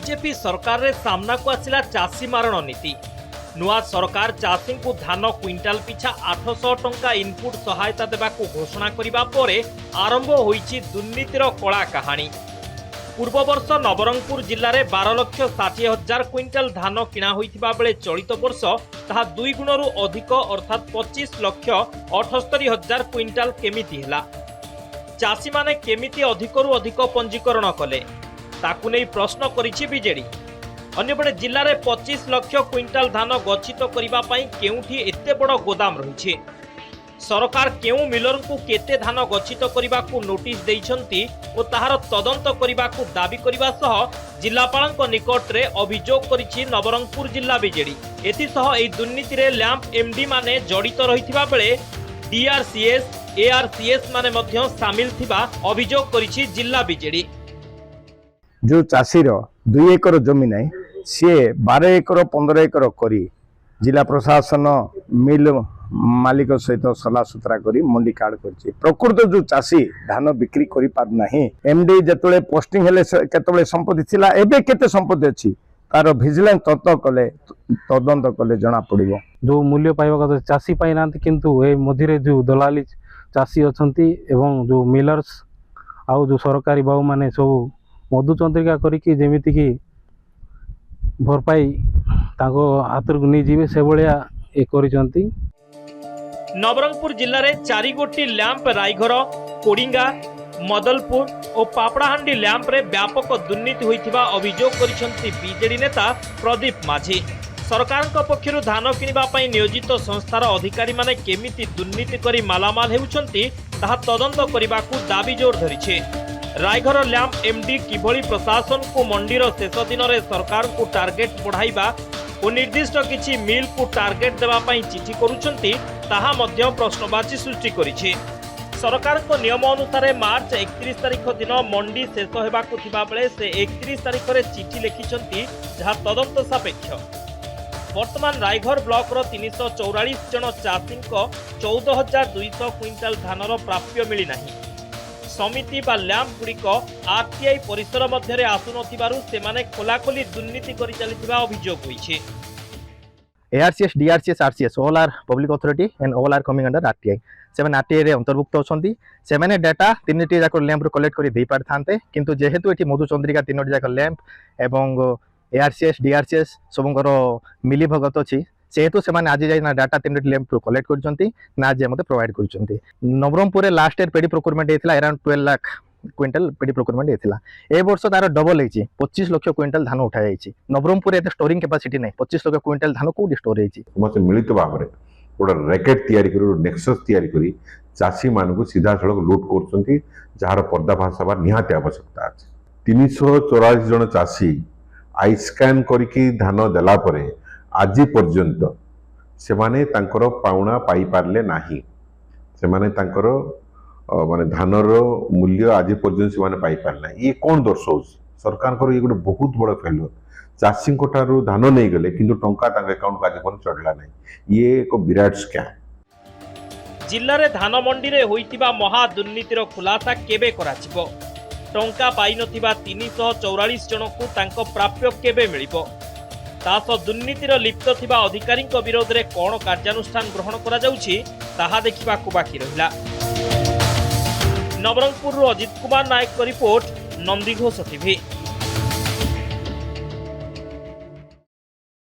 BJP सरकार रे सामना को आसिला चाषी मारण नीति। नुआ सरकार चाषी को धान क्विंटाल पिछा 800 टंका इनपुट सहायता देवा घोषणा करिबा परे आरंभ होईछि दुर्नीतिर कला कहानी। पूर्व वर्ष नवरंगपुर जिल्ला रे 12,60,000 क्विंटाल धान किणा होइथिबा बेले चलित वर्ष ताहा 2 गुणरू अधिक अर्थात 25,78,000 क्विंटाल केमिति हैला। चाषी माने केमिति अधिकरू अधिक पंजीकरण कले ताकू नहीं प्रश्न करिछि बीजेडी। अन्यपटे जिल्ला रे 25 लाख क्विंटाल धान गच्छित करिबा पई केउठी एते बड़ गोदाम रहिछि। सरकार केउ मिलर को केते धान गच्छित करिबा को नोटिस दैछंती ओ ताहार तदंत करिबा को दाबी करिबा सह जिल्लापालक निकट रे अभियोग करिछि नवरंगपुर जिल्ला बीजेडी। एथि सह एई दुर्नीति रे लैंप एमडी माने जड़ित रहिथिबा बेले डीआरसीएस एआरसीएस माने मध्य शामिल थिबा अभियोग करिछि जिल्ला बीजेडी। जो चाषीर 2 एकर जमीन है सी 12 एकर 15 एकर करी जिला प्रशासन मिल मालिक सहित सला सुतरा करी मंडी कार्ड करछि। प्रकृत जो चाषी धान बिक्री करि पार नाही एमडी जतले पोस्टिंग हेले केतले संपत्ति थिला एबे केते संपत्ति अछि तार विजिलेंस तदंत कले जना पड़िबो। जो मूल्य पाइबा कथा चाषी पाई नांती किंतु ए मझिरे जो दलाली चाषी अछंती एवं जो मिलर्स आउ जो सरकारी बाबू माने सब मधुचंद्रिका करिकी जेमिति की भरपाई ताको हातर को नहीं जीवे से भलिया ए करिसंती। नवरंगपुर जिल्ला रे 4 गोटी लैंप रायघर कोडिंगा मदलपुर और पापड़ाहांडी लैंप रे व्यापक दुर्नीति होइथिबा अभियोग करिसंती बीजेडी नेता प्रदीप माझी। सरकार पक्षरु धान किनिबा पई नियोजित संस्थार अधिकारी माने केमिति दुर्नीति करी मालामाल हेउछंती ताहा तदंत करिबाकू दाबी जोर धरिछे। रायघर लैंप एमडी किभली प्रशासन को मंडीर शेष दिन में सरकार को टार्गेट बढ़ाइबा और निर्दिष्ट किछि मिल को टार्गेट देवा पई चिठी करूछंती ताहा मध्य प्रश्नवाची सृष्टि करिछि। सरकार को नियम अनुसार मार्च 31 तारिख दिन मंडी शेष हेबाकू थिबा बेले से 31 तारिख रे चिठी लिखिछंती जहा तदंत सापेक्ष। वर्तमान रायघर ब्लॉक रो 344 जन चाषी 14,200 क्विंटाल धानर प्राप्य मिली नाही। समिति बा लैंप गुड़िक आरटीआई परिसर मध्य आसुन से खोलाखोली दुर्नीति करि चलिथिबा अभियोग होइछे। ARCS, DRCS, RCS all are public authority and all are coming under RTI. Seven RTI रे अंतर्भुक्त अछंती सेमाने डाटा तीनटी जाक लैंप रो कलेक्ट करि देई पारथांते किंतु जेहेतु एठी मधुचंद्रिका तीनटी जाक लैंप एवं ARCS, DRCS सबंकर मिली भगत अछि सेहेतु सेमाने आज जाय ना डाटा तीनटी लैंप रो कलेक्ट करचंती ना जे मते प्रोवाइड करचंती। नवरंगपुर रे लास्ट ईयर पेडी प्रोक्योरमेंट हेतिला अराउंड 12 लाख क्विंटल पेडी प्रोक्योरमेंट हेतिला। ए वर्ष तार डबल हेछि 25 लाख क्विंटल धान उठा जायछि। नवरंगपुर एते स्टोरिंग कैपेसिटी नै 25 लाख क्विंटल धान को स्टोर हेछि। मते मिलित भाबरे गोडा रैकेट तयारी करी नेक्सस तयारी करी चाषी मानकु सीधा सड़क लूट करचंती जहार पर्दाफाश हवा निहाती आवश्यकता अछि। 344 जन चाषी आई स्कैन करिकी धान देला परे आज पर्यंत से माने तांकर पाउना पाई पारले नाही। से माने तांकर माने धानर मूल्य आज पर्यंत से माने पाई पारले। ये कोन दर्शाउछ सरकार को ये गोटे बहुत बड़ फेल्युअर। चाषी को ठारू धान नहीं गले किंतु टंका तांके अकाउंट का आज चढ़ला नहीं। ये एक विराट स्कैम। जिल्ला रे धान मंडी रे होइतिबा महा दुर्नीतिर खुलासा केबे कराजिबो? टंका पाई नथिबा 344 जन को तांको प्राप्य केबे मिलिबो? तास दुर्नीतिर लिप्त थिबा अधिकारी विरोध में कौन कार्यानुष्ठान ग्रहण करा जाउछि ताहा देखिबाकू बाकी रहिला। Nabarangpur Ajit Kumar Nayak report, Nandighosh TV.